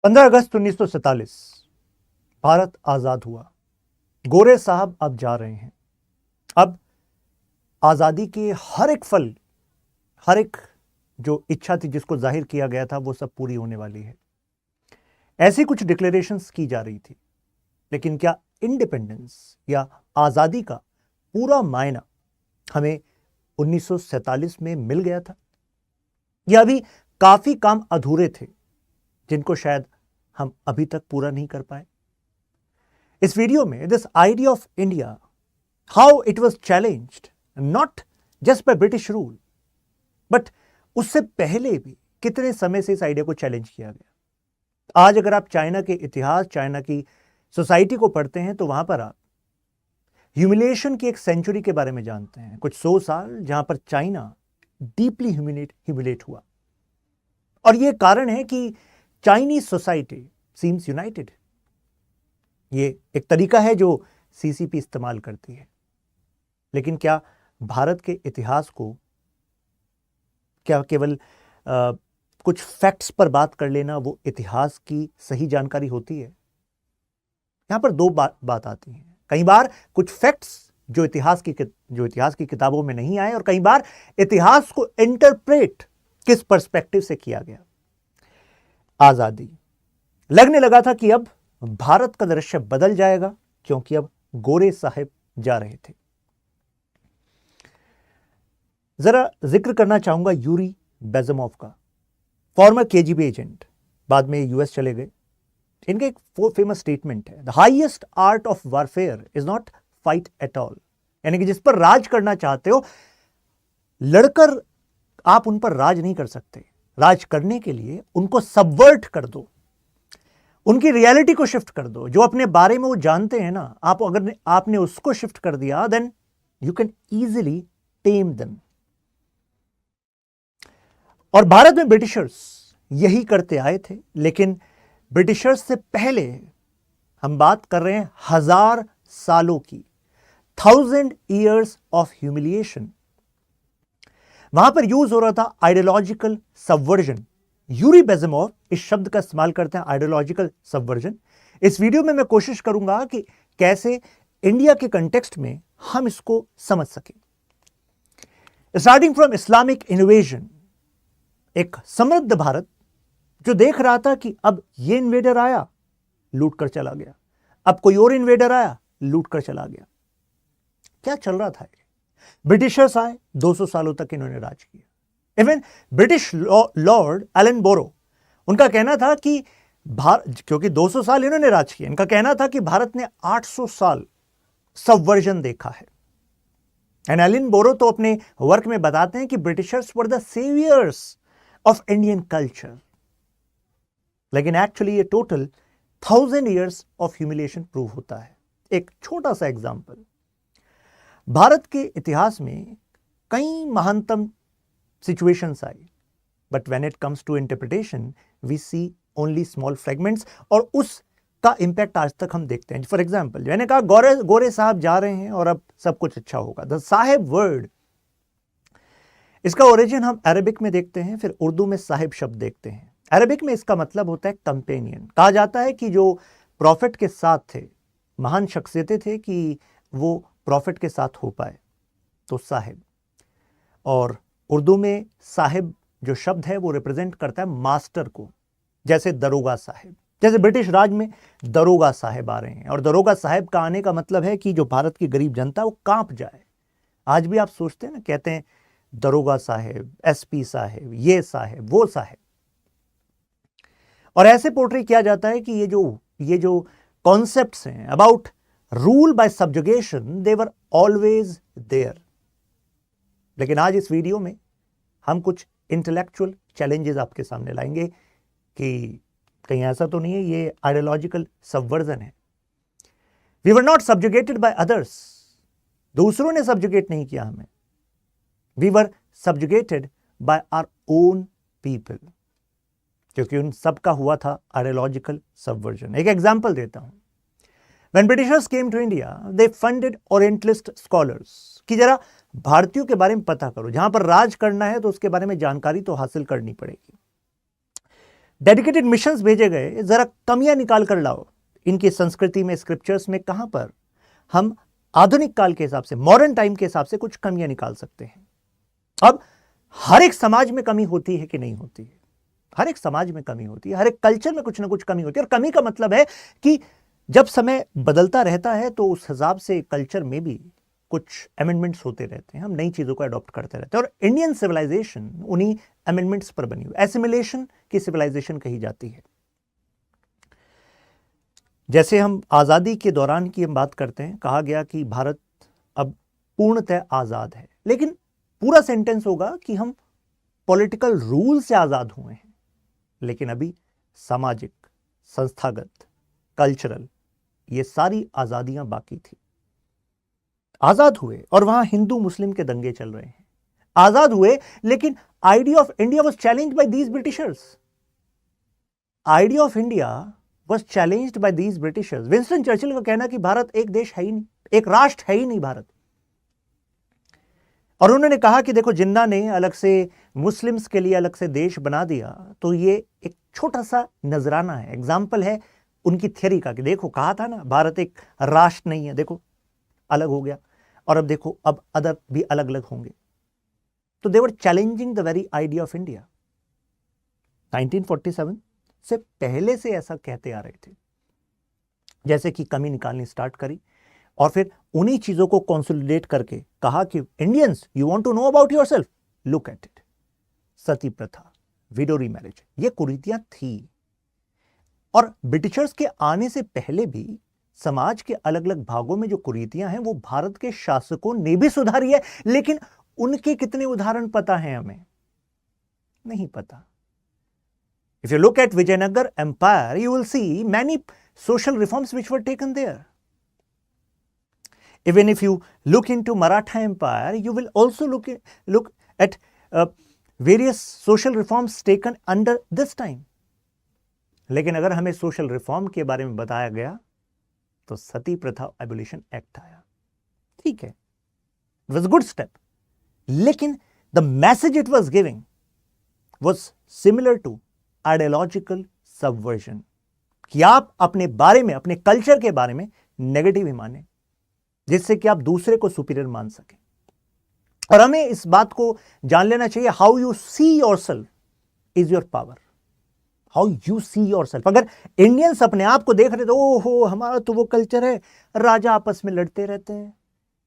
15 अगस्त 1947 भारत आजाद हुआ। गोरे साहब अब जा रहे हैं। अब आजादी के हर एक फल, हर एक जो इच्छा थी जिसको जाहिर किया गया था, वो सब पूरी होने वाली है। ऐसी कुछ डिक्लेरेशंस की जा रही थी, लेकिन क्या इंडिपेंडेंस या आजादी का पूरा मायना हमें 1947 में मिल गया था, या अभी काफी काम अधूरे थे जिनको शायद हम अभी तक पूरा नहीं कर पाए? इस वीडियो में this idea of India, how it was challenged not just by British rule, but उससे पहले भी कितने समय से इस आइडिया को चैलेंज किया गया। आज अगर आप चाइना के इतिहास, चाइना की सोसाइटी को पढ़ते हैं, तो वहां पर आप ह्यूमिलिएशन की एक सेंचुरी के बारे में जानते हैं। कुछ 100 साल जहां पर चाइना डीपली ह्यूमिलेट हुआ, और यह कारण है कि चाइनीज सोसाइटी सीम्स यूनाइटेड। ये एक तरीका है जो सीसीपी इस्तेमाल करती है। लेकिन क्या भारत के इतिहास को क्या केवल कुछ फैक्ट्स पर बात कर लेना वो इतिहास की सही जानकारी होती है? यहां पर दो बात आती है। कई बार कुछ फैक्ट्स जो इतिहास की किताबों में नहीं आए, और कई बार इतिहास को इंटरप्रेट किस पर्सपेक्टिव से किया गया। आजादी, लगने लगा था कि अब भारत का दृश्य बदल जाएगा, क्योंकि अब गोरे साहब जा रहे थे। जरा जिक्र करना चाहूंगा यूरी बेजमोव का, फॉर्मर केजीबी एजेंट, बाद में यूएस चले गए। इनका एक फेमस स्टेटमेंट है, the highest art of warfare is not fight at all. यानी कि जिस पर राज करना चाहते हो, लड़कर आप उन पर राज नहीं कर सकते। राज करने के लिए उनको सबवर्ट कर दो, उनकी रियलिटी को शिफ्ट कर दो। जो अपने बारे में वो जानते हैं ना, अगर आपने उसको शिफ्ट कर दिया, then you can easily tame them. और भारत में ब्रिटिशर्स यही करते आए थे। लेकिन ब्रिटिशर्स से पहले हम बात कर रहे हैं 1000 सालों की, 1000 years ऑफ ह्यूमिलिएशन। वहां पर यूज हो रहा था आइडियोलॉजिकल सबवर्जन। यूरी बेजमोव इस शब्द का इस्तेमाल करते हैं, आइडियोलॉजिकल सबवर्जन। इस वीडियो में मैं कोशिश करूंगा कि कैसे इंडिया के कंटेक्स्ट में हम इसको समझ सकें। स्टार्टिंग फ्रॉम इस्लामिक इन्वेजन, एक समृद्ध भारत जो देख रहा था कि अब ये इन्वेडर आया, लूट कर चला गया, अब कोई और इन्वेडर आया, लूट कर चला गया। क्या चल रहा था? ब्रिटिशर्स आए, 200 सालों तक इन्होंने राज किया। इवन ब्रिटिश लॉर्ड एलन बोरो, उनका कहना था कि क्योंकि 200 साल इन्होंने राज किया, इनका कहना था कि भारत ने 800 साल सबवर्जन देखा है। एंड एलन बोरो तो अपने वर्क में बताते हैं कि Britishers were the saviours of Indian culture. लेकिन एक्चुअली ये total 1000 years of humiliation prove होता है। एक छोटा सा एग्जांपल, भारत के इतिहास में कई महानतम सिचुएशंस आई, but when it comes to interpretation we see only small fragments, और उसका इंपैक्ट आज तक हम देखते हैं। फॉर एग्जांपल, मैंने कहा गोरे साहब जा रहे हैं और अब सब कुछ अच्छा होगा। द साहिब वर्ड, इसका ओरिजिन हम अरबिक में देखते हैं, फिर उर्दू में साहिब शब्द देखते हैं। अरबिक में इसका मतलब होता है कंपेनियन। कहा जाता है कि जो प्रॉफिट के साथ थे, महान शख्सियतें थे कि वो प्रॉफिट के साथ हो पाए, तो साहिब। और उर्दू में साहिब जो शब्द है वो रिप्रेजेंट करता है मास्टर को, जैसे दरोगा साहिब। जैसे ब्रिटिश राज में दरोगा साहिब आ रहे हैं, और दरोगा साहिब का आने का मतलब है कि जो भारत की गरीब जनता वो कांप जाए। आज भी आप सोचते हैं ना, कहते हैं दरोगा साहिब, एसपी साहिब, ये साहिब, वो साहिब। और ऐसे पोर्ट्रे किया जाता है कि ये जो कॉन्सेप्ट्स हैं about rule by subjugation, they were always there. लेकिन आज इस वीडियो में हम कुछ इंटेलेक्चुअल चैलेंजेस आपके सामने लाएंगे कि कहीं ऐसा तो नहीं है ये आइडियोलॉजिकल सबवर्जन है। We were not subjugated by others, दूसरों ने सब्जुगेट नहीं किया हमें। We were subjugated by our own people, क्योंकि उन सब का हुआ था आइडियोलॉजिकल सबवर्जन। एक एग्जांपल देता हूं। When Britishers came to India, they funded Orientalist scholars कि जरा भारतीयों के बारे में पता करो, जहां पर राज करना है तो उसके बारे में जानकारी तो हासिल करनी पड़ेगी। डेडिकेटेड मिशंस भेजे गए, जरा कमियां निकाल कर लाओ इनकी संस्कृति में, स्क्रिप्चर्स में, कहां पर हम आधुनिक काल के हिसाब से, मॉडर्न टाइम के हिसाब से कुछ कमियां निकाल सकते हैं। अब हर एक समाज में कमी होती है कि नहीं होती है? हर एक समाज में कमी होती है, हर एक कल्चर में कुछ ना कुछ कमी होती है। और कमी का मतलब है कि जब समय बदलता रहता है तो उस हिसाब से कल्चर में भी कुछ अमेंडमेंट्स होते रहते हैं, हम नई चीजों को अडॉप्ट करते रहते हैं। और इंडियन सिविलाइजेशन उन्हीं अमेंडमेंट्स पर बनी हुई, एसिमिलेशन की सिविलाइजेशन कही जाती है। जैसे हम आजादी के दौरान की हम बात करते हैं, कहा गया कि भारत अब पूर्णतः आजाद है, लेकिन पूरा सेंटेंस होगा कि हम पॉलिटिकल रूल से आजाद हुए हैं, लेकिन अभी सामाजिक, संस्थागत, कल्चरल, ये सारी आजादियां बाकी थी। आजाद हुए और वहां हिंदू मुस्लिम के दंगे चल रहे हैं। आजाद हुए लेकिन idea of India was challenged by these Britishers. Idea of India was challenged by these Britishers. Winston Churchill का कहना कि भारत एक देश है ही नहीं, एक राष्ट्र है ही नहीं भारत। और उन्होंने कहा कि देखो, जिन्ना ने अलग से मुस्लिम्स के लिए अलग से देश बना दिया, तो ये एक छोटा सा नजराना है, एग्जाम्पल है उनकी थ्योरी का कि देखो, कहा था ना भारत एक राष्ट्र नहीं है, देखो अलग हो गया, और अब देखो अब अदर भी अलग अलग होंगे। तो they were challenging the very idea of India. 1947 से पहले से ऐसा कहते आ रहे थे। जैसे कि कमी निकालनी स्टार्ट करी और फिर उन्हीं चीजों को कंसोलिडेट करके कहा कि Indians, you want to know about yourself, look at it. सती प्रथा, विडो रीमैरिज, ये कुरीतियां थी। और ब्रिटिशर्स के आने से पहले भी समाज के अलग अलग भागों में जो कुरीतियां हैं वो भारत के शासकों ने भी सुधारी है, लेकिन उनके कितने उदाहरण पता हैं हमें? नहीं पता। If you look at Vijayanagar Empire, you will see many social reforms which were taken there. Even if you look into Maratha Empire, you will also look at various social reforms taken under this time. लेकिन अगर हमें social reform के बारे में बताया गया तो सती प्रथा एबोलिशन एक्ट आया। ठीक है, इट वॉज गुड स्टेप, लेकिन the message it was giving was similar to ideological subversion, कि आप अपने बारे में, अपने कल्चर के बारे में नेगेटिव ही माने, जिससे कि आप दूसरे को सुपीरियर मान सके। और हमें इस बात को जान लेना चाहिए, how you see yourself is your power. How you see yourself. अगर इंडियंस अपने आप को देख रहे तो ओहो, हमारा तो वो कल्चर है, राजा आपस में लड़ते रहते हैं,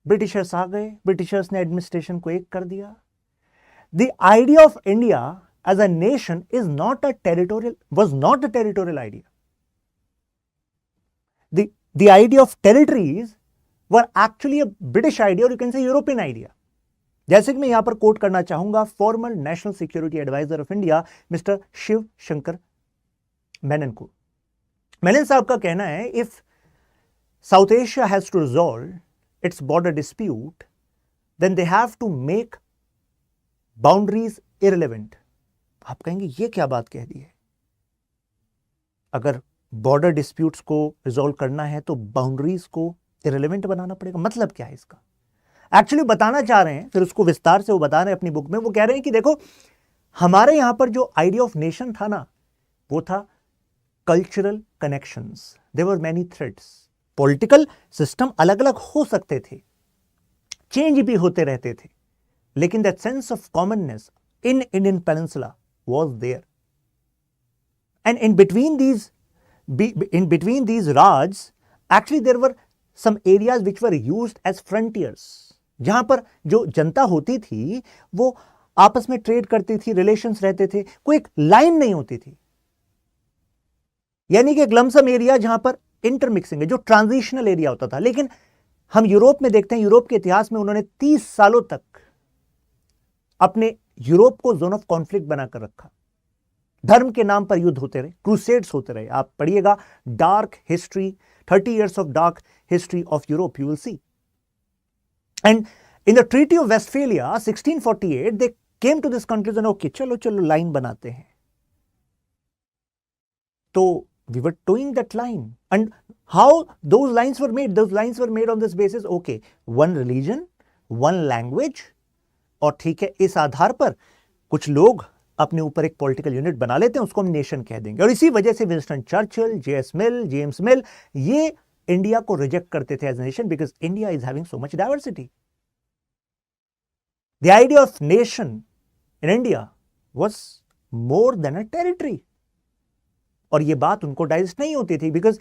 ब्रिटिशर्स आ गए, ब्रिटिशर्स ने एडमिनिस्ट्रेशन को एक कर दिया। The idea of India as a nation was not a territorial idea. The idea of territories were actually a British idea, or you can say European idea. जैसे कि मैं यहां पर कोट करना चाहूंगा former national security advisor of India mister Shiv Shankar Menon को। मेनन साहब का कहना है, if South Asia has to resolve its border dispute, then they have to make boundaries irrelevant. आप कहेंगे ये क्या बात कह दी है? अगर बॉर्डर डिस्प्यूट्स को रिजॉल्व करना है तो बाउंड्रीज को इररिलेवेंट बनाना पड़ेगा। मतलब क्या है इसका? एक्चुअली बताना चाह रहे हैं, फिर उसको विस्तार से वो बता रहे हैं अपनी बुक में। वो कह रहे हैं कि देखो, हमारे यहां पर जो आइडिया ऑफ नेशन था ना, वो था cultural connections. There were many threads. Political system अलग अलग हो सकते थे, चेंज भी होते रहते थे, लेकिन that sense of commonness in Indian peninsula was there, and in between these Raj, actually there were some areas which were used as frontiers, जहां पर जो जनता होती थी वो आपस में ट्रेड करती थी, रिलेशंस रहते थे, कोई एक लाइन नहीं होती थी, यानी कि एक लमसम एरिया जहां पर इंटरमिक्सिंग है, जो ट्रांजिशनल एरिया होता था। लेकिन हम यूरोप में देखते हैं, यूरोप के इतिहास में उन्होंने 30 सालों तक अपने यूरोप को जोन ऑफ कॉन्फ्लिक्ट बनाकर रखा। धर्म के नाम पर युद्ध होते रहे, क्रूसेड्स होते रहे। आप पढ़िएगा dark history, 30 years of dark history of Europe, you will see. And in the Treaty of Westphalia 1648 they came to this conclusion, okay, चलो चलो लाइन बनाते हैं। तो we were towing that line, and how those lines were made? Those lines were made on this basis, okay, one religion, one language, और ठीक है, इस आधार पर कुछ लोग अपने ऊपर एक पॉलिटिकल यूनिट बना लेते हैं, उसको हम नेशन कह देंगे। और इसी वजह से विंस्टन चर्चिल, जेम्स मिल ये इंडिया को रिजेक्ट करते थे as a nation, because India is having so much diversity. The idea of nation in India was more than a territory. और ये बात उनको डाइजेस्ट नहीं होती थी, because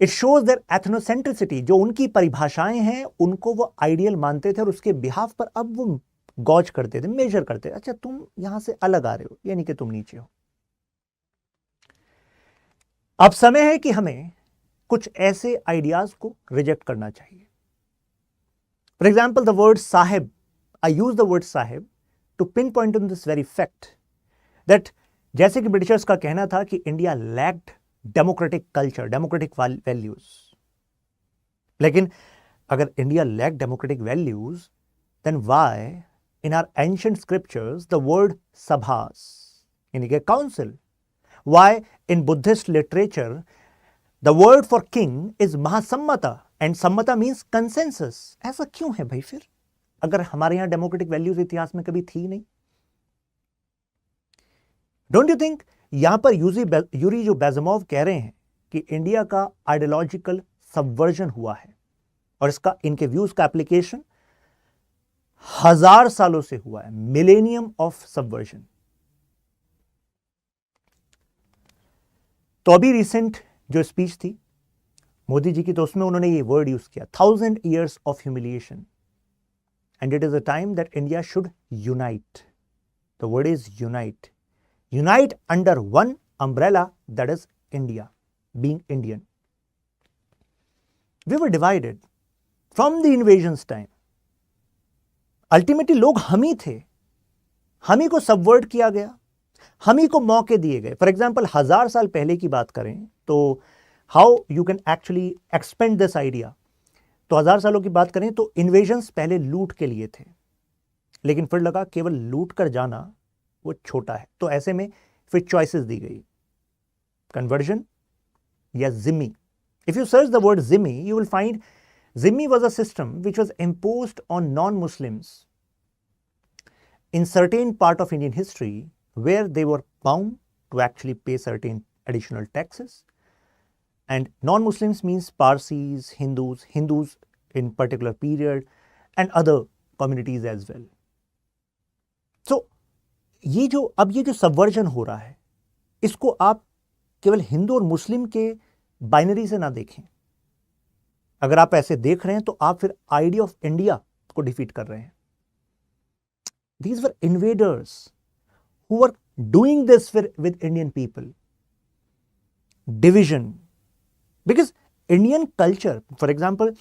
it shows their ethnocentricity. जो उनकी परिभाषाएं हैं उनको वो आइडियल मानते थे और उसके बिहाफ पर अब वो गॉज करते थे, मेजर करते थे। अच्छा, तुम यहां से अलग आ रहे हो, यानी कि तुम नीचे हो। अब समय है कि हमें कुछ ऐसे आइडियाज को रिजेक्ट करना चाहिए। For example, the word saheb, I use the word saheb to pin point on this very fact that जैसे कि ब्रिटिशर्स का कहना था कि India lacked democratic culture, democratic values. लेकिन अगर India lacked democratic values, then why in our ancient scriptures the word sabhas, यानी कि council? Why in Buddhist literature the word for king is mahasammata and sammata means consensus? ऐसा क्यों है भाई फिर, अगर हमारे यहां डेमोक्रेटिक वैल्यूज इतिहास में कभी थी नहीं? डोंट यू थिंक यहां पर यूरी जो बेजमोव कह रहे हैं कि इंडिया का आइडियोलॉजिकल सबवर्जन हुआ है और इसका, इनके व्यूज का एप्लीकेशन 1000 सालों से हुआ है, मिलेनियम ऑफ सबवर्जन। तो अभी रिसेंट जो स्पीच थी मोदी जी की, तो उसमें उन्होंने ये वर्ड यूज किया, 1000 years of humiliation and it is a time that India should unite. The word is unite. Unite under one umbrella, that is India, being Indian. We were divided from the invasion's time. Ultimately लोग हम ही थे, हम ही को subvert किया गया, हम ही को मौके दिए गए। फॉर एग्जाम्पल, 1000 साल पहले की बात करें तो how you can actually expand this idea. तो 1000 सालों की बात करें तो इन्वेजन्स पहले लूट के लिए थे, लेकिन फिर लगा केवल लूट कर जाना वो छोटा है, तो ऐसे में फिर चॉइसेस दी गई, कन्वर्जन या Jimmy. If you search the word Jimmy, you will find Zimmi was a system which was imposed on non-Muslims in certain part of Indian history where they were bound to actually pay certain additional taxes. And non-Muslims means Parsis, Hindus in particular period and other communities as well. So, ये जो subversion हो रहा है, इसको आप केवल हिंदू और मुस्लिम के बाइनरी से ना देखें। अगर आप ऐसे देख रहे हैं तो आप फिर आइडिया ऑफ इंडिया को डिफीट कर रहे हैं। These were invaders who were doing this with Indian people. Division. Because Indian culture, for example,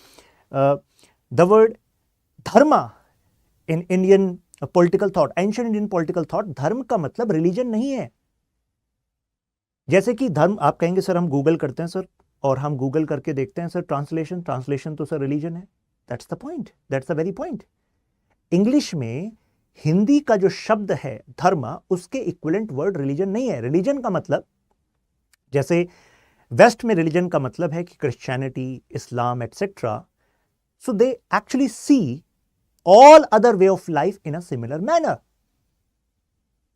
the word dharma in Indian political thought, ancient Indian political thought, धर्म का मतलब religion नहीं है। जैसे कि धर्म, आप कहेंगे सर हम गूगल करते हैं सर, और हम गूगल करके देखते हैं सर ट्रांसलेशन तो सर रिलीजन है। That's the point, that's the very point. English में हिंदी का जो शब्द है धर्म, उसके इक्विवेलेंट वर्ड रिलीजन नहीं है। रिलीजन का मतलब, जैसे वेस्ट में रिलीजन का मतलब है कि Christianity, Islam etcetera, so they actually see all other way of life in a similar manner,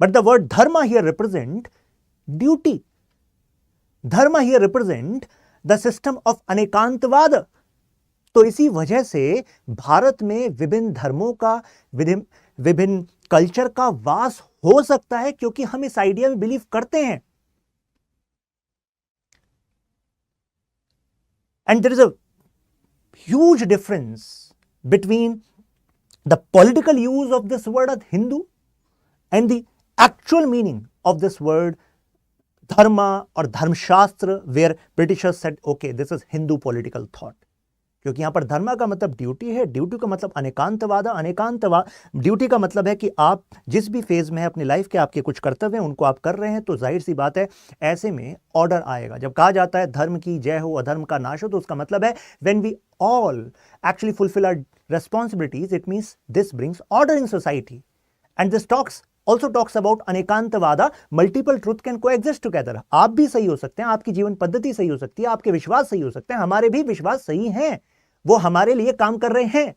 but the word dharma here represent duty. Dharma here represent the system of anekantavada. तो इसी वजह से भारत में विभिन्न धर्मों का, विभिन्न कल्चर का वास हो सकता है, क्योंकि हम इस आइडिया में बिलीव करते हैं। And there is a huge difference between the political use of this word Hindu and the actual meaning of this word dharma और Dharmashastra, where Britishers said okay this is Hindu political thought. क्योंकि यहां पर धर्म का मतलब ड्यूटी है, ड्यूटी का मतलब अनेकांतवाद, ड्यूटी का मतलब है कि आप जिस भी फेज में है अपनी लाइफ के, आपके कुछ कर्तव्य हैं उनको आप कर रहे हैं, तो जाहिर सी बात है ऐसे में ऑर्डर आएगा। जब कहा जाता है धर्म की जय हो अधर्म का नाश हो, तो उसका मतलब है when we all actually fulfil our responsibilities, it means this brings order in society. And this also talks about anekantavada, multiple truth can coexist together. आप भी सही हो सकते हैं, आपकी जीवन पद्धति सही हो सकती है, आपके विश्वास सही हो सकते हैं, हमारे भी विश्वास सही हैं, वो हमारे लिए काम कर रहे हैं।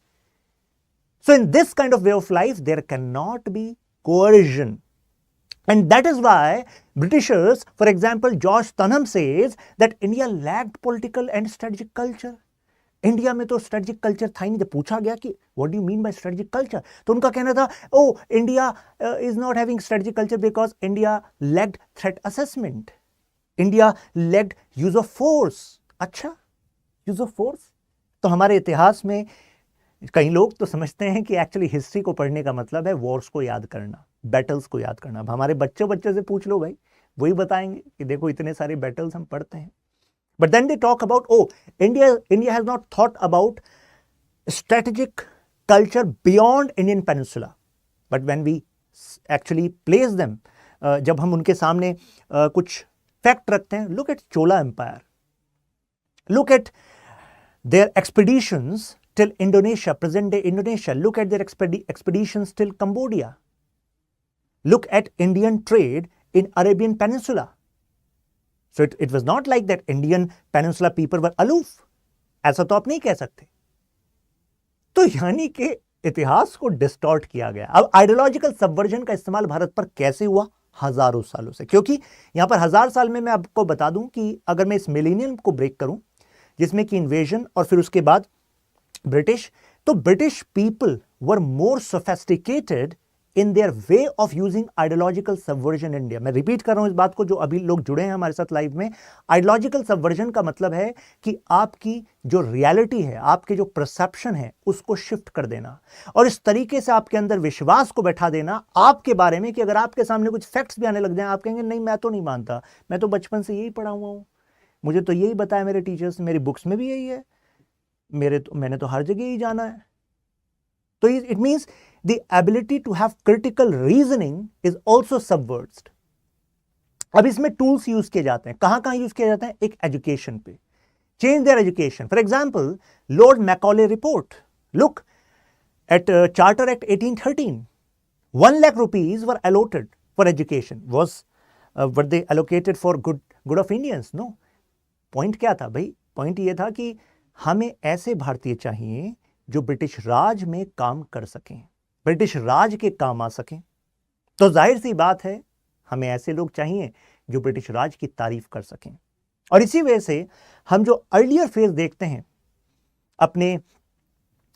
So in this kind of way of life there can not be coercion. And that is why Britishers, for example, George Tunham says that India lacked political and strategic culture. India में तो strategic culture था ही नहीं। जब पूछा गया कि what do you mean by strategic culture, तो उनका कहना था, oh India is not having strategic culture because India lacked threat assessment, India lacked use of force. अच्छा, यूज ऑफ फोर्स? तो हमारे इतिहास में कई लोग तो समझते हैं कि एक्चुअली हिस्ट्री को पढ़ने का मतलब है वॉर्स को याद करना, बैटल्स को याद करना। अब हमारे बच्चे से पूछ लो भाई, वही बताएंगे कि देखो इतने सारे बैटल्स हम पढ़ते हैं। But then they talk about, oh, India has not thought about strategic culture beyond Indian Peninsula. But when we actually place them, जब हम उनके सामने कुछ फैक्ट रखते हैं, look at Chola Empire, look at their expeditions till Indonesia, present day Indonesia, look at their expeditions till Cambodia, look at Indian trade in Arabian Peninsula. So it was not like that Indian Peninsula people were aloof. ऐसा तो आप नहीं कह सकते। तो यानी कि इतिहास को डिस्टॉर्ट किया गया। अब आइडियोलॉजिकल सबवर्जन का इस्तेमाल भारत पर कैसे हुआ? हजारों सालों से। क्योंकि यहां पर 1000 साल में मैं आपको बता दूं कि अगर मैं इस मिलेनियम को ब्रेक करूं, जिसमें कि इन्वेजन और फिर उसके बाद ब्रिटिश, तो British people were more sophisticated in their way of using ideological subversion in India। मैं रिपीट कर रहा हूं इस बात को, जो अभी लोग जुड़े हैं हमारे साथ लाइव में। आइडियोलॉजिकल सबवर्जन का मतलब है कि आपकी जो रियलिटी है, आपके जो परसेप्शन है, उसको शिफ्ट कर देना और इस तरीके से आपके अंदर विश्वास को बैठा देना आपके बारे में कि अगर आपके सामने कुछ फैक्ट्स भी आने लग जाए, आप कहेंगे नहीं मैं तो नहीं मानता, मैं तो बचपन से यही पढ़ा हुआ हूं, मुझे तो यही बताया मेरे टीचर्स, मेरी बुक्स में भी यही है, मैंने तो हर जगह ही जाना है। तो it means the ability to have critical reasoning is also subverted। अब इसमें टूल्स यूज किए जाते हैं, कहां यूज किए जाते हैं? एक एजुकेशन पे, change their education. For example, Lord Macaulay report, look at charter act 1813, 1 lakh rupees were allotted for education। were they allocated for good of Indians? No। Point क्या था भाई? पॉइंट ये था कि हमें ऐसे भारतीय चाहिए जो ब्रिटिश राज में काम कर सकें, ब्रिटिश राज के काम आ सकें। तो जाहिर सी बात है हमें ऐसे लोग चाहिए जो ब्रिटिश राज की तारीफ कर सकें। और इसी वजह से हम जो अर्लियर फेज देखते हैं अपने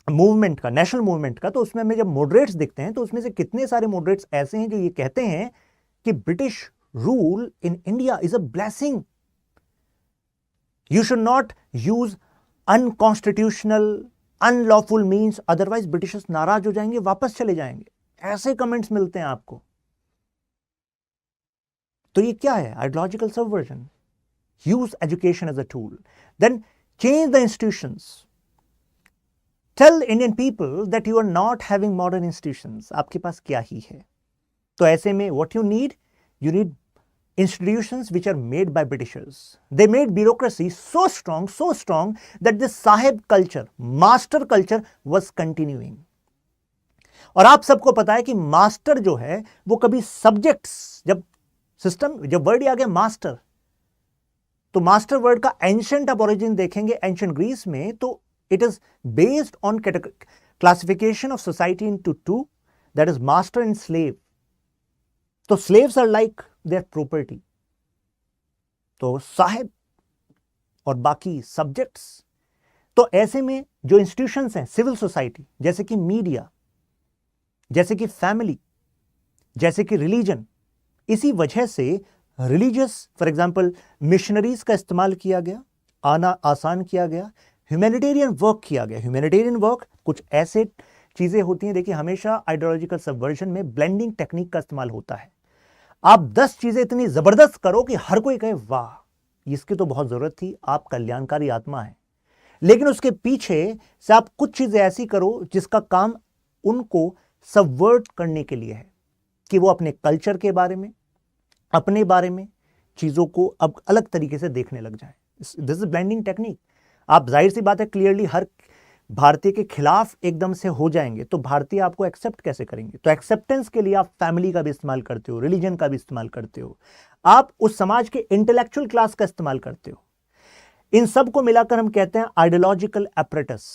मूवमेंट का, नेशनल मूवमेंट का, तो उसमें हमें जब मॉडरेट्स दिखते हैं तो उसमें से कितने सारे मॉडरेट्स ऐसे हैं जो ये कहते हैं कि British rule in India is a blessing, you should not use unconstitutional unlawful means, otherwise Britishers नाराज हो जाएंगे, वापस चले जाएंगे। ऐसे कमेंट्स मिलते हैं आपको। तो ये क्या है? Ideological subversion. Use education as a tool, then change the institutions, tell Indian people that you are not having modern institutions, आपके पास क्या ही है। तो ऐसे में what you need institutions which are made by Britishers। They made bureaucracy so strong that this Sahib culture, master culture was continuing। और आप सबको पता है कि मास्टर जो है वो कभी सब्जेक्ट्स, जब वर्ड आ गया मास्टर, तो मास्टर वर्ड का एंशिएंट आप ओरिजिन देखेंगे एंशिएंट ग्रीस में, तो it is based on classification of society into two, that is master and slave. तो slaves are like their property, तो साहिब और बाकी सब्जेक्ट्स। तो ऐसे में जो इंस्टीट्यूशंस हैं सिविल सोसाइटी, जैसे कि मीडिया, जैसे कि फैमिली, जैसे कि रिलीजन, इसी वजह से रिलीजियस, फॉर एग्जांपल मिशनरीज का इस्तेमाल किया गया, आना आसान किया गया, ह्यूमैनिटेरियन वर्क किया गया। ह्यूमैनिटेरियन वर्क कुछ ऐसे चीजें होती हैं, देखिए हमेशा आइडियोलॉजिकल सबवर्जन में ब्लेंडिंग टेक्निक का इस्तेमाल होता है। आप 10 चीजें इतनी जबरदस्त करो कि हर कोई कहे वाह इसकी तो बहुत जरूरत थी, आप कल्याणकारी आत्मा है, लेकिन उसके पीछे से आप कुछ चीजें ऐसी करो जिसका काम उनको सबवर्ट करने के लिए है कि वो अपने कल्चर के बारे में, अपने बारे में चीजों को अब अलग तरीके से देखने लग जाए। This is blending technique. आप जाहिर सी बात है क्लियरली हर भारतीय के खिलाफ एकदम से हो जाएंगे तो भारतीय आपको एक्सेप्ट कैसे करेंगे? तो एक्सेप्टेंस के लिए आप फैमिली का भी इस्तेमाल करते हो, रिलीजन का भी इस्तेमाल करते हो, आप उस समाज के इंटेलेक्चुअल क्लास का इस्तेमाल करते हो। इन सब को मिलाकर हम कहते हैं आइडियोलॉजिकल एपरेटस,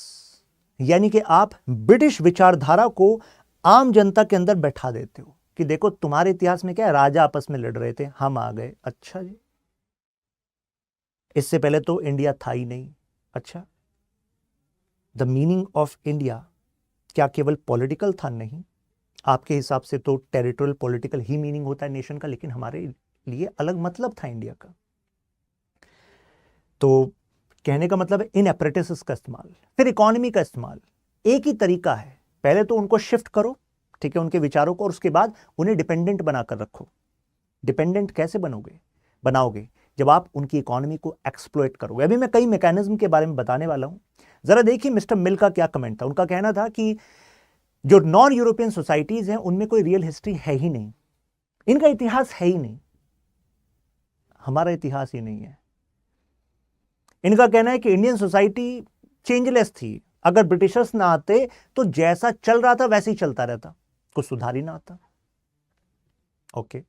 यानी कि आप ब्रिटिश विचारधारा को आम जनता के अंदर बैठा देते हो कि देखो तुम्हारे इतिहास में क्या है, राजा आपस में लड़ रहे थे, हम आ गए। अच्छा जी, इससे पहले तो इंडिया था ही नहीं। अच्छा, द मीनिंग ऑफ इंडिया क्या केवल पॉलिटिकल था? नहीं, आपके हिसाब से तो टेरिटोरियल पॉलिटिकल ही मीनिंग होता है नेशन का, लेकिन हमारे लिए अलग मतलब था इंडिया का। तो कहने का मतलब है इन एपरेटिस का इस्तेमाल, फिर इकोनॉमी का इस्तेमाल। एक ही तरीका है, पहले तो उनको शिफ्ट करो, ठीक है, उनके विचारों को, और उसके बाद उन्हें डिपेंडेंट बनाकर रखो। डिपेंडेंट कैसे बनाओगे? जब आप उनकी इकोनॉमी को एक्सप्लॉइट करोगे। अभी मैं कई मैकेनिज्म के बारे में बताने वाला हूं। जरा देखिए मिस्टर मिल का क्या कमेंट था। उनका कहना था कि जो नॉन यूरोपियन सोसाइटीज हैं उनमें कोई रियल हिस्ट्री है ही नहीं, इनका इतिहास है ही नहीं, हमारा इतिहास ही नहीं है। इनका कहना है कि इंडियन सोसाइटी चेंजलेस थी, अगर ब्रिटिशर्स ना आते तो जैसा चल रहा था वैसे ही चलता रहता, कुछ सुधार ही ना आता। ओके,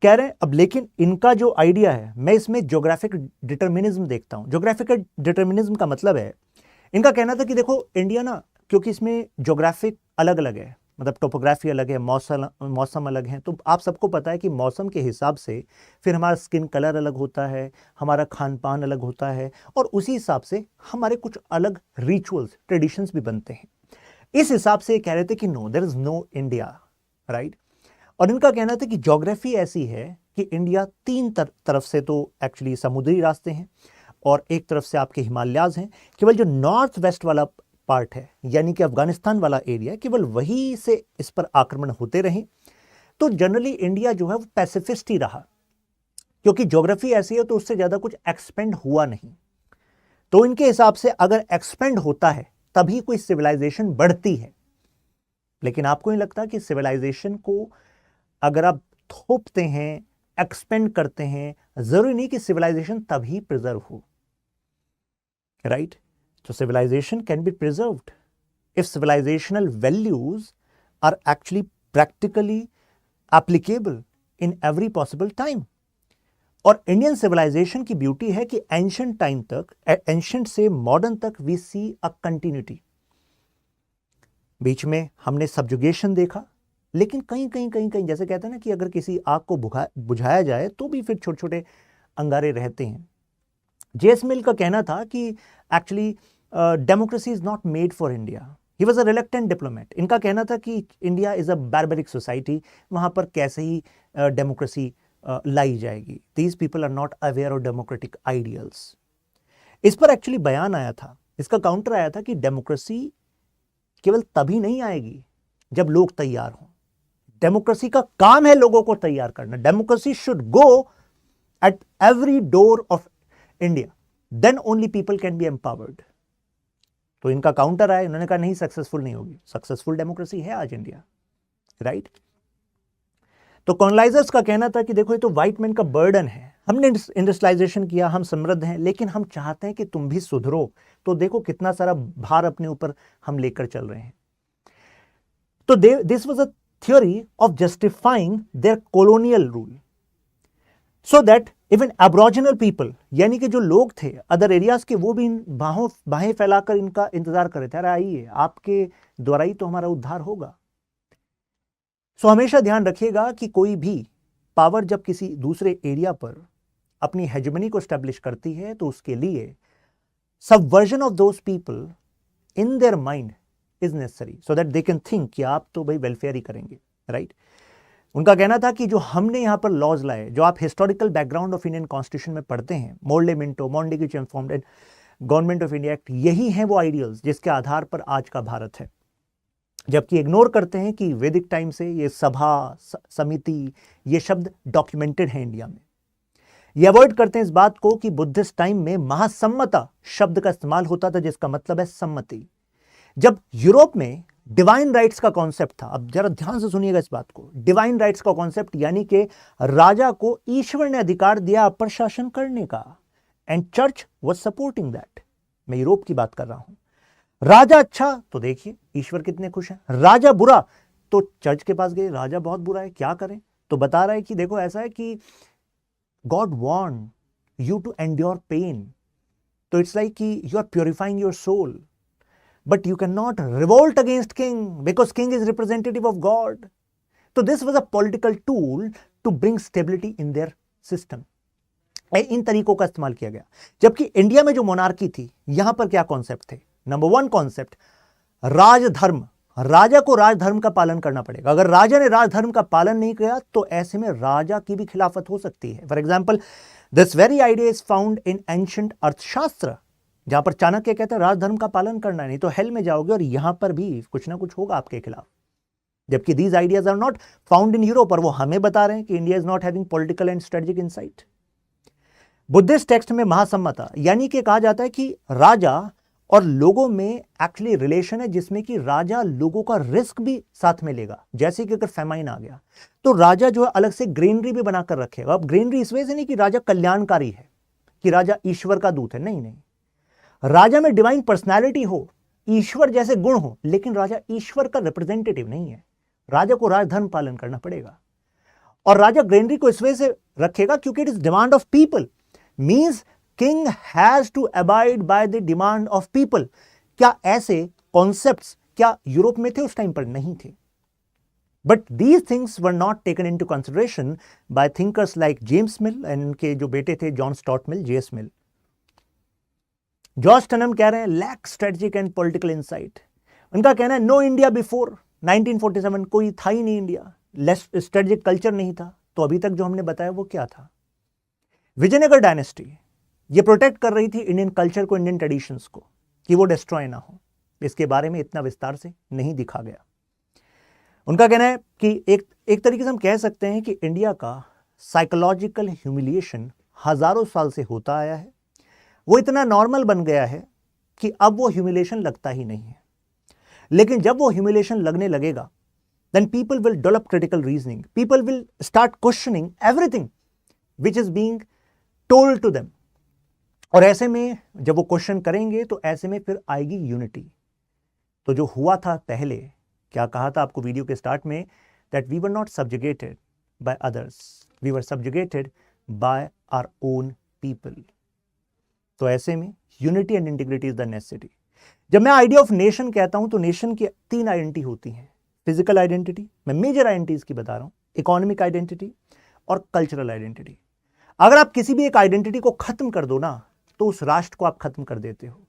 कह रहे हैं अब, लेकिन इनका जो आइडिया है, मैं इसमें ज्योग्राफिक डिटर्मिनिज्म देखता हूं। ज्योग्राफिक डिटर्मिनिज्म का मतलब है, इनका कहना था कि देखो इंडिया ना, क्योंकि इसमें ज्योग्राफिक अलग अलग है, मतलब टोपोग्राफी अलग है, मौसम अलग है, तो आप सबको पता है कि मौसम के हिसाब से फिर हमारा स्किन कलर अलग होता है, हमारा खान पान अलग होता है, और उसी हिसाब से हमारे कुछ अलग रिचुअल्स, ट्रेडिशंस भी बनते हैं। इस हिसाब से कह रहे थे कि no, there is no India, right. और इनका कहना था कि ज्योग्राफी ऐसी है कि इंडिया तीन तरफ से तो एक्चुअली समुद्री रास्ते हैं, और एक तरफ से आपके हिमालयाज हैं, केवल जो नॉर्थ वेस्ट वाला पार्ट है, यानी कि अफगानिस्तान वाला एरिया, केवल वही से इस पर आक्रमण होते रहे। तो जनरली इंडिया जो है वो पैसिफिस्ट ही रहा, क्योंकि ज्योग्राफी ऐसी है, तो उससे ज्यादा कुछ एक्सपेंड हुआ नहीं। तो इनके हिसाब से अगर एक्सपेंड होता है तभी कोई सिविलाइजेशन बढ़ती है। लेकिन आपको नहीं लगता कि सिविलाइजेशन को अगर आप थोपते हैं, एक्सपेंड करते हैं, जरूरी नहीं कि सिविलाइजेशन तभी प्रिजर्व हो, right? So civilization can be preserved if civilizational values are actually practically applicable in every possible time. और इंडियन सिविलाइजेशन की ब्यूटी है कि एंशिएंट टाइम तक, एंशिएंट से मॉडर्न तक वी सी अ कंटिन्यूटी। बीच में हमने सब्जुगेशन देखा, लेकिन कहीं जैसे कहते हैं ना कि अगर किसी आग को बुझाया जाए तो भी फिर छोटे छोटे अंगारे रहते हैं। जेएस मिल का कहना था कि actually democracy is not made for India, he was a reluctant diplomat. इनका कहना था कि India is a barbaric society, वहां पर कैसे ही डेमोक्रेसी लाई जाएगी, these people are not aware of democratic ideals. इस पर एक्चुअली बयान आया था, इसका काउंटर आया था कि डेमोक्रेसी केवल तभी नहीं आएगी जब लोग तैयार हों। डेमोक्रेसी का काम है लोगों को तैयार करना। Democracy should go at every door of India, then only people can be empowered. तो इनका काउंटर आया, इन्होंने कहा नहीं, सक्सेसफुल नहीं होगी। सक्सेसफुल डेमोक्रेसी है आज इंडिया, राइट? तो कॉलोनाइजर्स का कहना था कि देखो ये तो व्हाइट मैन का बर्डन है, हमने इंडस्ट्रियलाइजेशन किया, हम समृद्ध हैं, लेकिन हम चाहते हैं कि तुम भी सुधरो। तो देखो कितना सारा भार अपने ऊपर हम लेकर चल रहे हैं। तो this was a theory of justifying their colonial rule, so that even aboriginal people, यानी कि जो लोग थे अदर एरियाज के, वो भी बाहें फैलाकर इनका इंतजार कर रहे थे, अरे आइए, आपके द्वारा ही तो हमारा उद्धार होगा। सो हमेशा ध्यान रखिएगा कि कोई भी पावर जब किसी दूसरे एरिया पर अपनी हेजेमनी को स्टैब्लिश करती है, तो उसके लिए subversion of those people in their mind is necessary, so that they can think कि आप तो भाई वेलफेयर ही करेंगे, राइट? उनका कहना था कि जो हमने यहां पर लॉज लाए, जो आप historical background of Indian constitution में पढ़ते हैं, Morley Minto, Montagu informed and government of India act, यही हैं वो आइडियल्स जिसके आधार पर आज का भारत है। जबकि इग्नोर करते हैं कि वैदिक टाइम से ये सभा, समिति, ये शब्द डॉक्यूमेंटेड है इंडिया में। ये अवॉइड करते हैं इस बात को कि बुद्धिस्ट टाइम में महासम्मता शब्द का इस्तेमाल होता था, जिसका मतलब है सम्मति। जब यूरोप में डिवाइन राइट्स का कॉन्सेप्ट था, अब जरा ध्यान से सुनिएगा इस बात को, डिवाइन राइट्स का कॉन्सेप्ट, यानी कि राजा को ईश्वर ने अधिकार दिया अपर शासन करने का, and church was supporting that. मैं यूरोप की बात कर रहा हूं। राजा अच्छा तो देखिए ईश्वर कितने खुश हैं, राजा बुरा तो चर्च के पास गए, राजा बहुत बुरा है, क्या करें? तो बता रहा है कि देखो ऐसा है कि God want you to endure pain, तो इट्स लाइक कि you are purifying your soul. but you cannot revolt against king because king is representative of God. So this was a political tool to bring stability in their system. इन तरीकों का इस्तेमाल किया गया। जबकि India में जो monarchy थी, यहां पर क्या कॉन्सेप्ट थे? नंबर वन कॉन्सेप्ट, राजधर्म। राजा को राजधर्म का पालन करना पड़ेगा। अगर राजा ने राजधर्म का पालन नहीं किया तो ऐसे में राजा की भी खिलाफत हो सकती है। For example, this very idea is found in ancient अर्थशास्त्र, जहां पर चाणक्य कहते हैं राजधर्म का पालन करना, नहीं तो हेल में जाओगे, और यहां पर भी कुछ ना कुछ होगा आपके खिलाफ। जबकि these ideas are not found in Europe, और वो हमें बता रहे हैं कि India is not having political and strategic insight. Buddhist text में महासम्मता, यानी कि कहा जाता है कि राजा और लोगों में एक्चुअली रिलेशन है, जिसमें कि राजा लोगों का रिस्क भी साथ में लेगा। जैसे कि अगर फेमाइन आ गया तो राजा जो है अलग से ग्रेनरी भी बनाकर रखेगा। अब ग्रेनरी इस वजह से नहीं कि राजा कल्याणकारी है, कि राजा ईश्वर का दूत है, नहीं नहीं। राजा में डिवाइन पर्सनैलिटी हो, ईश्वर जैसे गुण हो, लेकिन राजा ईश्वर का रिप्रेजेंटेटिव नहीं है। राजा को राजधर्म पालन करना पड़ेगा, और राजा ग्रेनरी को इस वजह से रखेगा क्योंकि it is demand of people, means king has to abide by the demand of people. क्या ऐसे कॉन्सेप्ट्स क्या यूरोप में थे? उस टाइम पर नहीं थे। But these things were not taken into consideration by thinkers like James Mill and उनके जो बेटे थे John Stuart Mill, JS Mill. George Tanham कह रहे हैं lack strategic and political insight. उनका कहना है नो इंडिया बिफोर 1947, कोई था ही नहीं इंडिया, लेस स्ट्रेटेजिक कल्चर नहीं था। तो अभी तक जो हमने बताया वो क्या था? विजयनगर डायनेस्टी ये प्रोटेक्ट कर रही थी इंडियन कल्चर को, इंडियन ट्रेडिशंस को, कि वो डिस्ट्रॉय ना हो। इसके बारे में इतना विस्तार से नहीं दिखा गया। उनका कहना है कि एक तरीके से हम कह सकते हैं कि इंडिया का साइकोलॉजिकल ह्यूमिलिएशन हजारों साल से होता आया है। वो इतना नॉर्मल बन गया है कि अब वो ह्यूमिलिएशन लगता ही नहीं है। लेकिन जब वो ह्यूमिलिएशन लगने लगेगा, then people will develop critical reasoning. People will start questioning everything which is being told to them. और ऐसे में जब वो क्वेश्चन करेंगे तो ऐसे में फिर आएगी यूनिटी। तो जो हुआ था पहले, क्या कहा था आपको वीडियो के स्टार्ट में, that we were not subjugated by others, we were subjugated by our own people. तो ऐसे में unity and integrity is the necessity. जब मैं आइडिया ऑफ नेशन कहता हूं तो नेशन की 3 आइडेंटिटी होती हैं। फिजिकल आइडेंटिटी, मैं मेजर आइडेंटिटीज की बता रहा हूं, इकोनॉमिक आइडेंटिटी और कल्चरल आइडेंटिटी। अगर आप किसी भी एक आइडेंटिटी को खत्म कर दो ना, तो उस राष्ट्र को आप खत्म कर देते हो।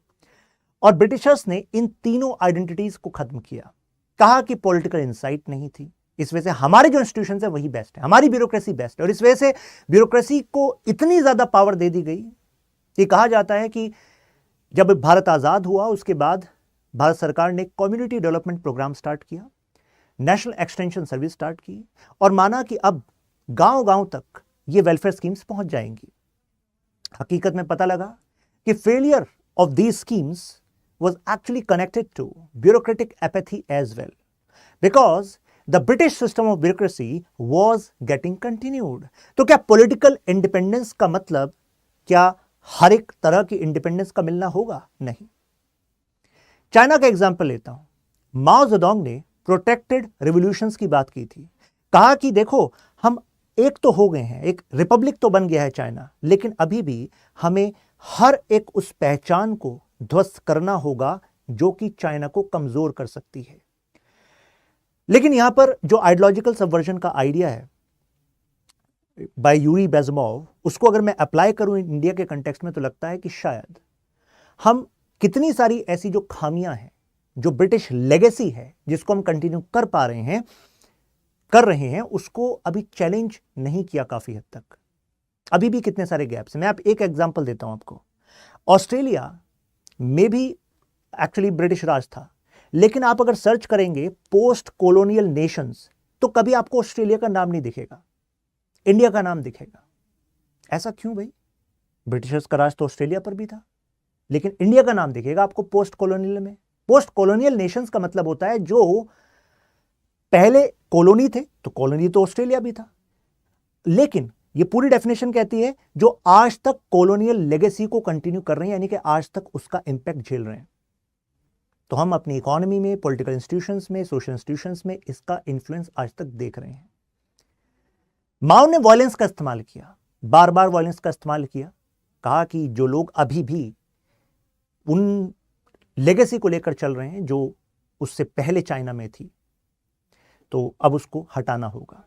और ब्रिटिशर्स ने इन तीनों आइडेंटिटीज को खत्म किया। कहा कि पॉलिटिकल इंसाइट नहीं थी, इस वजह से हमारे जो इंस्टीट्यूशन है वही बेस्ट है, हमारी ब्यूरोक्रेसी बेस्ट है। और इस वजह से ब्यूरोक्रेसी को इतनी ज्यादा पावर दे दी गई कि कहा जाता है कि जब भारत आजाद हुआ उसके बाद भारत सरकार ने कम्युनिटी डेवलपमेंट प्रोग्राम स्टार्ट किया, नेशनल एक्सटेंशन सर्विस स्टार्ट की, और माना कि अब गांव-गांव तक ये वेलफेयर स्कीम्स पहुंच जाएंगी। हकीकत में पता लगा कि failure of these schemes was actually connected to bureaucratic apathy as well, because the British system of bureaucracy was getting continued. तो क्या पॉलिटिकल इंडिपेंडेंस का मतलब क्या हर एक तरह की इंडिपेंडेंस का मिलना होगा? नहीं। चाइना का एग्जांपल लेता हूं। माओ जेडोंग ने प्रोटेक्टेड रिवॉल्यूशंस की बात की थी। कहा कि देखो, हम एक तो हो गए हैं, एक रिपब्लिक तो बन गया है चाइना, लेकिन अभी भी हमें हर एक उस पहचान को ध्वस्त करना होगा जो कि चाइना को कमजोर कर सकती है। लेकिन यहां पर जो आइडियोलॉजिकल सबवर्जन का आइडिया है बाय यूरी बेज़मोव, उसको अगर मैं अप्लाई करूं इंडिया के कंटेक्स्ट में, तो लगता है कि शायद हम कितनी सारी ऐसी जो खामियां हैं, जो ब्रिटिश लेगेसी है, जिसको हम कंटिन्यू कर रहे हैं, उसको अभी चैलेंज नहीं किया काफी हद तक। अभी भी कितने सारे गैप्स हैं। मैं आप एक एग्जांपल देता हूं आपको। ऑस्ट्रेलिया में भी एक्चुअली ब्रिटिश राज था, लेकिन आप अगर सर्च करेंगे पोस्ट कॉलोनियल नेशंस, तो कभी आपको ऑस्ट्रेलिया का नाम नहीं दिखेगा, इंडिया का नाम दिखेगा। ऐसा क्यों भाई? ब्रिटिशर्स का राज तो ऑस्ट्रेलिया पर भी था, लेकिन इंडिया का नाम दिखेगा आपको पोस्ट कॉलोनियल में। पोस्ट कॉलोनियल नेशंस का मतलब होता है जो पहले कॉलोनी थे, तो कॉलोनी तो ऑस्ट्रेलिया भी था, लेकिन ये पूरी डेफिनेशन कहती है जो आज तक कॉलोनियल लेगेसी को कंटिन्यू कर रहे हैं, यानी कि आज तक उसका इंपैक्ट झेल रहे हैं। तो हम अपनी इकोनॉमी में, पॉलिटिकल इंस्टीट्यूशंस में, सोशल इंस्टीट्यूशंस में इसका इन्फ्लुएंस आज तक देख रहे हैं। माओ ने वायलेंस का इस्तेमाल किया, बार बार वायलेंस का इस्तेमाल किया। कहा कि जो लोग अभी भी उन लेगेसी को लेकर चल रहे हैं जो उससे पहले चाइना में थी, तो अब उसको हटाना होगा,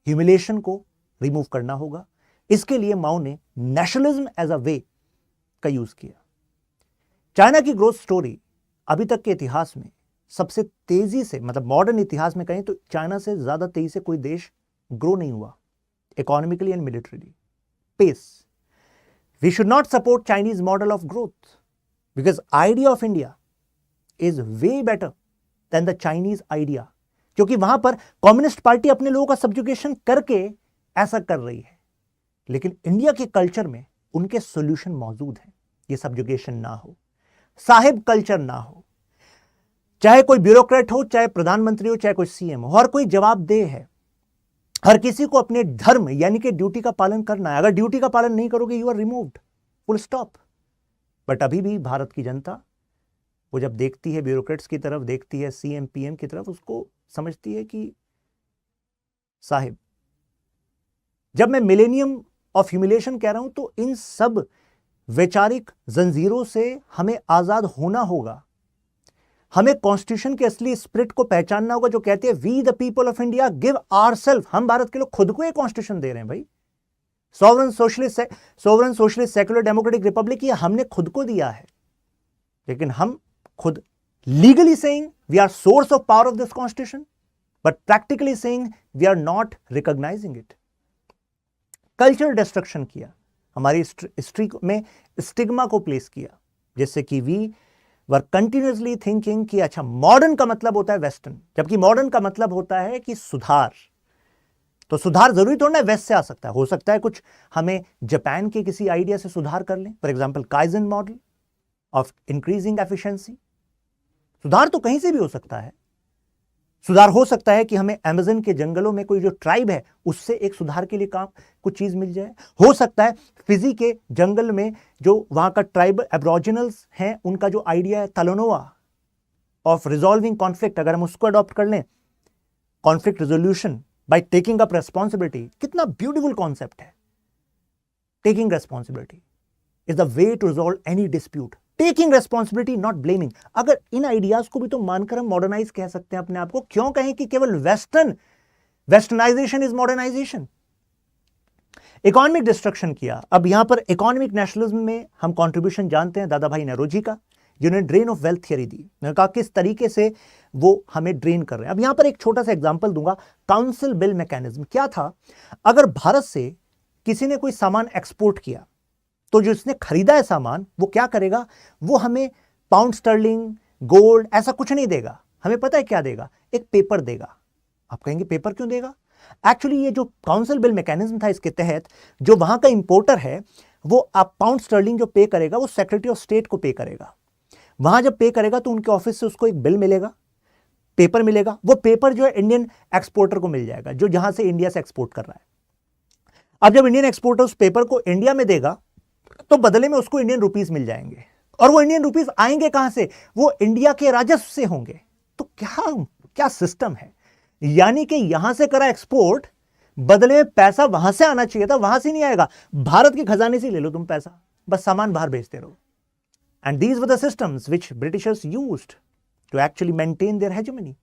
ह्यूमिलेशन को रिमूव करना होगा। इसके लिए माओ ने नेशनलिज्म एज अ वे का यूज किया। चाइना की ग्रोथ स्टोरी अभी तक के इतिहास में सबसे तेजी से, मतलब मॉडर्न इतिहास में कहें तो चाइना से ज्यादा तेजी से कोई देश ग्रो नहीं हुआ, economically and militarily. Pace, we should not support Chinese model of growth because idea of India is way better than the Chinese idea, क्योंकि वहां पर कम्युनिस्ट पार्टी अपने लोगों का सब्जुगेशन करके ऐसा कर रही है, लेकिन इंडिया के कल्चर में उनके सॉल्यूशन मौजूद हैं। ये सब्जुगेशन ना हो, साहिब कल्चर ना हो, चाहे कोई ब्यूरोक्रेट हो, चाहे प्रधानमंत्री हो, चाहे कोई सीएम हो, हर कोई जवाबदेह है, हर किसी को अपने धर्म यानी कि ड्यूटी का पालन करना है। अगर ड्यूटी का पालन नहीं करोगे you are removed, full stop. But अभी भी भारत की जनता वो जब देखती है ब्यूरोक्रेट्स की तरफ, देखती है सीएम पीएम की तरफ, उसको समझती है कि साहिब, जब मैं मिलेनियम ऑफ ह्यूमिलेशन कह रहा हूं तो इन सब वैचारिक जंजीरों से हमें आजाद होना होगा। हमें कॉन्स्टिट्यूशन के असली स्पिरिट को पहचानना होगा जो कहते हैं we the people of India give ourselves. हम भारत के लोग खुद को ये कॉन्स्टिट्यूशन दे रहे हैं भाई, sovereign socialist secular democratic republic, ये हमने खुद को दिया है। लेकिन हम खुद legally saying we are source of power of this constitution, but practically saying we are not recognising it. Cultural destruction किया, हमारी हिस्ट्री में स्टिग्मा को प्लेस किया, जैसे कि वी वर कंटिन्यूसली थिंकिंग कि अच्छा मॉडर्न का मतलब होता है वेस्टर्न, जबकि मॉडर्न का मतलब होता है कि सुधार। तो सुधार जरूरी थोड़ा ना वेस्ट से आ सकता है, हो सकता है कुछ हमें जापान के किसी आइडिया से सुधार कर लें, for example kaizen model of increasing efficiency. सुधार तो कहीं से भी हो सकता है। सुधार हो सकता है कि हमें अमेज़न के जंगलों में कोई जो ट्राइब है उससे एक सुधार के लिए काम कुछ चीज मिल जाए। हो सकता है फिजी के जंगल में जो वहां का ट्राइब एब्रोजिनल्स हैं उनका जो आइडिया है तलोनोवा ऑफ रिजॉल्विंग कॉन्फ्लिक्ट, अगर हम उसको अडॉप्ट कर लें, conflict resolution by taking up responsibility, कितना ब्यूटीफुल कॉन्सेप्ट है। Taking responsibility is the way to resolve any dispute. Taking responsibility not blaming. अगर इन आइडियाज को भी तो मानकर हम मॉडर्नाइज कह सकते हैं अपने आप को, क्यों कहें कि केवल westernisation is modernisation. Economic destruction किया। अब यहां पर इकोनॉमिक नेशनलिज्म में हम कंट्रीब्यूशन जानते हैं दादा भाई नौरोजी का, जिन्होंने ड्रेन ऑफ वेल्थ थियरी दी। मैंने कहा किस तरीके से वो हमें ड्रेन कर रहे हैं। अब यहां पर एक छोटा सा एग्जांपल दूंगा, काउंसिल बिल मैकेनिज्म क्या था। अगर भारत से किसी ने कोई सामान एक्सपोर्ट किया तो जो इसने खरीदा है सामान वो क्या करेगा, वो हमें पाउंड स्टर्लिंग, गोल्ड, ऐसा कुछ नहीं देगा। हमें पता है क्या देगा, एक पेपर देगा। आप कहेंगे पेपर क्यों देगा? एक्चुअली ये जो काउंसिल बिल मैकेनिज्म था, इसके तहत जो वहां का इंपोर्टर है वो आप पाउंड स्टर्लिंग जो पे करेगा वो सेक्रेटरी ऑफ स्टेट को पे करेगा। वहां जब पे करेगा तो उनके ऑफिस से उसको एक बिल मिलेगा, पेपर मिलेगा। वो पेपर जो है इंडियन एक्सपोर्टर को मिल जाएगा जो जहां से इंडिया से एक्सपोर्ट कर रहा है। अब जब इंडियन एक्सपोर्टर उस पेपर को इंडिया में देगा तो बदले में उसको इंडियन रुपीस मिल जाएंगे। और वो इंडियन रुपीस आएंगे कहां से, वो इंडिया के राजस्व से होंगे। तो क्या सिस्टम है। यानी कि यहां से करा एक्सपोर्ट, बदले में पैसा वहां से आना चाहिए था, वहां से नहीं आएगा, भारत के खजाने से ले लो तुम पैसा, बस सामान बाहर भेजते रहो। And these were the systems which Britishers used to actually maintain their hegemony.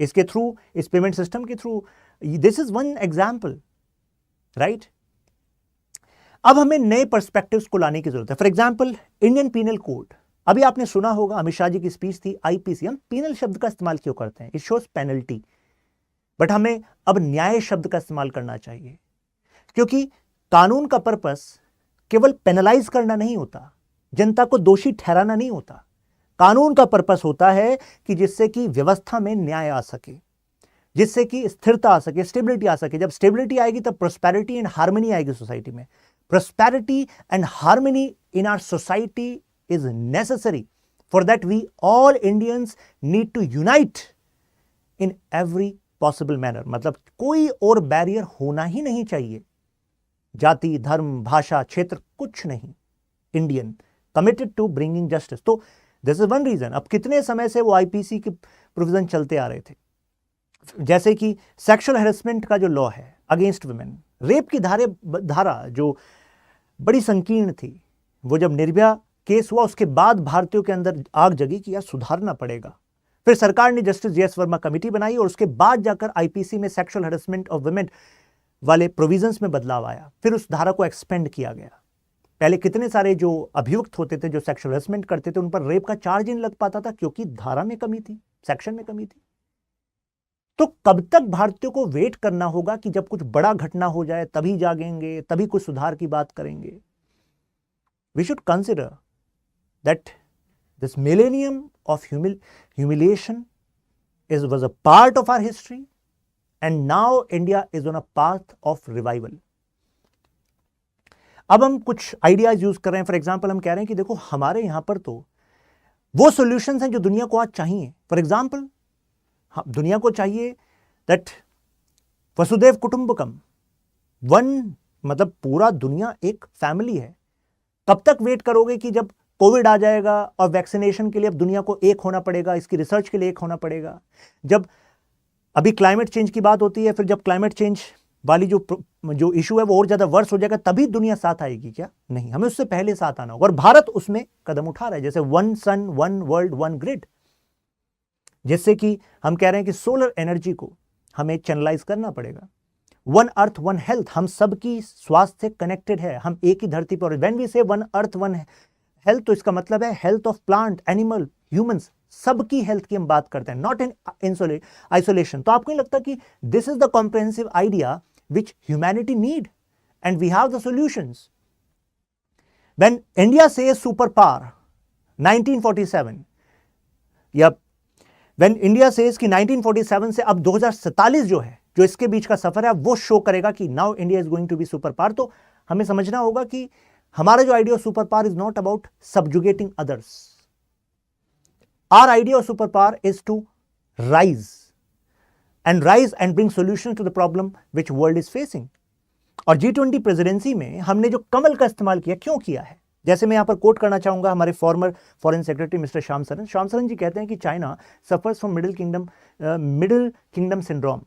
इसके थ्रू, इस पेमेंट सिस्टम के through, this is one example, right. अब हमें नए पर्सपेक्टिव्स को लाने की जरूरत है। For example Indian penal code, अभी आपने सुना होगा, अमित शाह जी की स्पीच थी, आईपीसी। हम पीनल शब्द का इस्तेमाल क्यों करते हैं, इट शोज पेनल्टी, बट हमें अब न्याय शब्द का इस्तेमाल करना चाहिए, क्योंकि कानून का पर्पस केवल पेनलाइज करना नहीं होता, जनता को दोषी ठहराना नहीं होता। कानून का पर्पस होता है कि जिससे कि व्यवस्था में न्याय आ सके, जिससे कि स्थिरता आ सके, स्टेबिलिटी आ सके। जब स्टेबिलिटी आएगी तब प्रोस्पेरिटी एंड हार्मनी आएगी सोसाइटी में। Prosperity and harmony in our society is necessary. For that, we all Indians need to unite in every possible manner. मतलब कोई और बैरियर होना ही नहीं चाहिए, जाति, धर्म, भाषा, क्षेत्र, कुछ नहीं। Indian committed to bringing justice. तो दिस इज वन रीजन। अब कितने समय से वो आईपीसी के प्रोविजन चलते आ रहे थे, जैसे कि सेक्सुअल हैरेसमेंट का जो लॉ है अगेंस्ट वुमेन, रेप की धारा जो बड़ी संकीर्ण थी, वो जब निर्भया केस हुआ उसके बाद भारतीयों के अंदर आग जगी कि यार सुधारना पड़ेगा। फिर सरकार ने जस्टिस जीएस वर्मा कमेटी बनाई और उसके बाद जाकर आईपीसी में सेक्सुअल हैरेसमेंट ऑफ वुमेन वाले प्रोविजंस में बदलाव आया। फिर उस धारा को एक्सपेंड किया गया। पहले कितने सारे जो अभियुक्त होते थे, जो सेक्सुअल हैरेसमेंट करते थे, उन पर रेप का चार्ज ही नहीं लग पाता था क्योंकि धारा में कमी थी, सेक्शन में कमी थी। तो कब तक भारतीयों को वेट करना होगा कि जब कुछ बड़ा घटना हो जाए तभी जागेंगे, तभी कुछ सुधार की बात करेंगे? We should consider that this millennium of humiliation was a part of our history and now India is on a path of revival. अब हम कुछ आइडियाज यूज कर रहे हैं। फॉर एग्जाम्पल हम कह रहे हैं कि देखो हमारे यहां पर तो वो सॉल्यूशंस हैं जो दुनिया को आज चाहिए। फॉर एग्जाम्पल दुनिया को चाहिए दैट वसुदेव कुटुंबकम, वन मतलब पूरा दुनिया एक फैमिली है। कब तक वेट करोगे कि जब कोविड आ जाएगा और वैक्सीनेशन के लिए अब दुनिया को एक होना पड़ेगा, इसकी रिसर्च के लिए एक होना पड़ेगा। जब अभी क्लाइमेट चेंज की बात होती है, फिर जब क्लाइमेट चेंज वाली जो इशू है वो और ज्यादा वर्स हो जाएगा तभी दुनिया साथ आएगी क्या? नहीं, हमें उससे पहले साथ आना होगा और भारत उसमें कदम उठा रहा है। जैसे one sun one world one grid, जिससे कि हम कह रहे हैं कि सोलर एनर्जी को हमें चैनलाइज करना पड़ेगा। वन अर्थ वन हेल्थ, हम सबकी स्वास्थ्य कनेक्टेड है, हम एक ही धरती पर। व्हेन वी से वन अर्थ वन हेल्थ, तो इसका मतलब है health of plant, animal, humans, सबकी हेल्थ की हम बात करते हैं, नॉट इन आइसोलेशन। तो आपको नहीं लगता कि this is the comprehensive idea which humanity need and we have the solutions? When India says superpower 1947, या when India says कि 1947 से अब 2047 जो है, जो इसके बीच का सफर है, वो शो करेगा कि now India is going to be superpower। तो हमें समझना होगा कि हमारा जो idea of super power is not about subjugating others. Our idea of superpower is to rise and bring solutions to the problem which world is facing. और G20 presidency में हमने जो कमल का इस्तेमाल किया, क्यों किया है? जैसे मैं यहां पर कोट करना चाहूंगा हमारे former foreign secretary mister Shyam Saran ji कहते हैं कि China suffers from middle kingdom syndrome.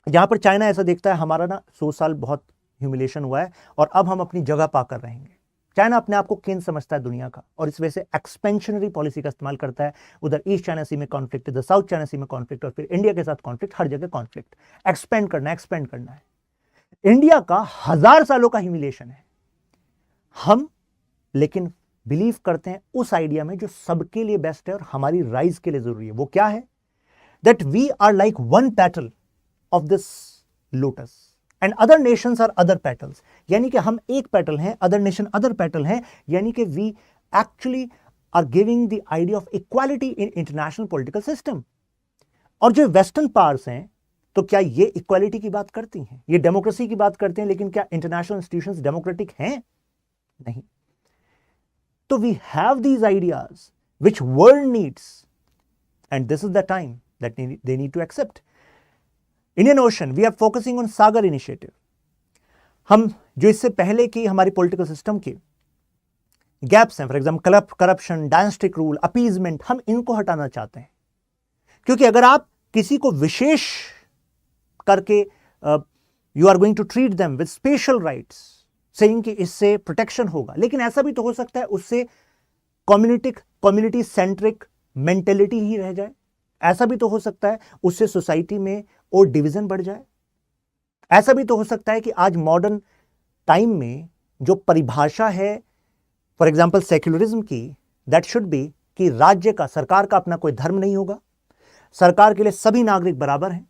जहां पर चाइना ऐसा देखता है हमारा ना 100 साल बहुत ह्यूमिलेशन हुआ है और अब हम अपनी जगह पाकर रहेंगे। चाइना अपने आप को केंद्र समझता है दुनिया का और इस वजह से एक्सपेंशनरी पॉलिसी का इस्तेमाल करता है। उधर ईस्ट चाइना सी में कॉन्फ्लिक्ट, इधर साउथ चाइना सी में कॉन्फ्लिक्ट और फिर इंडिया के साथ कॉन्फ्लिक्ट, हर जगह कॉन्फ्लिक्ट। एक्सपेंड करना है। इंडिया का 1000 सालों का ह्यूमिलेशन है। हम लेकिन बिलीव करते हैं उस आइडिया में जो सबके लिए बेस्ट है और हमारी राइज के लिए जरूरी है। वो क्या है? That we are like one petal of this lotus and other nations are other petals. यानी कि हम एक पेटल हैं, अदर नेशन अदर पेटल हैं। यानी कि we actually are giving the idea of equality in international political system. और जो वेस्टर्न पावर्स हैं, तो क्या ये इक्वालिटी की बात करती हैं, ये डेमोक्रेसी की बात करते हैं, लेकिन क्या इंटरनेशनल इंस्टीट्यूशंस डेमोक्रेटिक हैं? नहीं। तो we have these ideas which world needs and this is the time that they need to accept. Indian Ocean, we are focusing on Sagar initiative. हम जो इससे पहले की हमारी पॉलिटिकल सिस्टम के गैप्स हैं, for example corruption, dynastic rule, appeasement, हम इनको हटाना चाहते हैं। क्योंकि अगर आप किसी को विशेष करके you are going to treat them with special rights, saying कि इससे प्रोटेक्शन होगा, लेकिन ऐसा भी तो हो सकता है उससे कम्युनिटी सेंट्रिक मेंटेलिटी ही रह जाए। ऐसा भी तो हो सकता है उससे सोसाइटी में और डिवीजन बढ़ जाए। ऐसा भी तो हो सकता है कि आज मॉडर्न टाइम में जो परिभाषा है फॉर एग्जांपल सेक्युलरिज्म की, दैट शुड बी कि राज्य का, सरकार का अपना कोई धर्म नहीं होगा, सरकार के लिए सभी नागरिक बराबर हैं,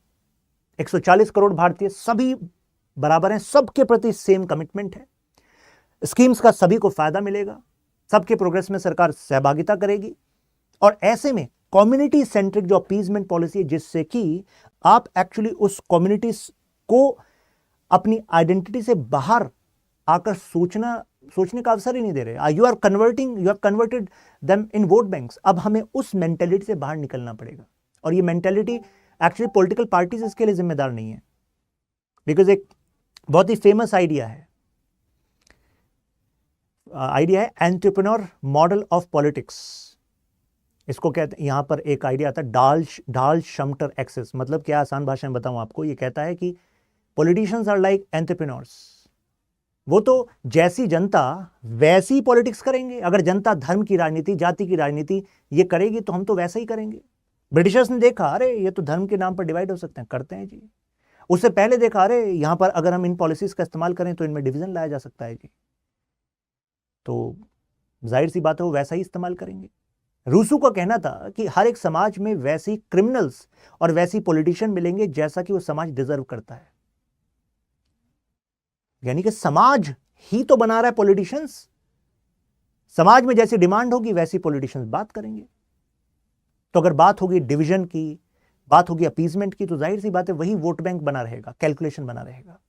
140 करोड़ भारतीय सभी बराबर हैं, सबके प्रति सेम कमिटमेंट है, स्कीम्स का सभी को फायदा मिलेगा, सबके प्रोग्रेस में सरकार सहभागिता करेगी। और ऐसे में कम्युनिटी सेंट्रिक जो अपीजमेंट पॉलिसी है, जिससे कि आप एक्चुअली उस कम्युनिटी को अपनी आइडेंटिटी से बाहर आकर सोचने का अवसर ही नहीं दे रहे। You have converted them in vote banks. अब हमें उस मेंटेलिटी से बाहर निकलना पड़ेगा और ये मेंटेलिटी एक्चुअली पॉलिटिकल पार्टीज इसके लिए जिम्मेदार नहीं है। बिकॉज एक बहुत ही फेमस आइडिया है एंटरप्रेन्योर मॉडल ऑफ पॉलिटिक्स। इसको कहते हैं, यहां पर एक आइडिया आता है डाल शम्टर एक्सेस। मतलब क्या, आसान भाषा में बताऊं आपको, ये कहता है कि पॉलिटिशियंस आर लाइक एंटरप्रेन्योर्स वो तो जैसी जनता वैसी पॉलिटिक्स करेंगे। अगर जनता धर्म की राजनीति, जाति की राजनीति ये करेगी तो हम तो वैसा ही करेंगे। ब्रिटिशर्स ने देखा, अरे ये तो धर्म के नाम पर डिवाइड हो सकते हैं, करते हैं जी। उससे पहले देखा, अरे यहां पर अगर हम इन पॉलिसीज का इस्तेमाल करें तो इनमें डिवीजन लाया जा सकता है जी, तो जाहिर सी बात है वो वैसा ही इस्तेमाल करेंगे। रूसो का कहना था कि हर एक समाज में वैसी क्रिमिनल्स और वैसी पॉलिटिशियन मिलेंगे जैसा कि वो समाज डिजर्व करता है। यानी कि समाज ही तो बना रहा है पॉलिटिशियंस। समाज में जैसी डिमांड होगी वैसी पॉलिटिशियंस बात करेंगे। तो अगर बात होगी डिवीजन की, बात होगी अपीजमेंट की, तो जाहिर सी बात है वही वोट बैंक बना रहेगा, कैलकुलेशन बना रहेगा।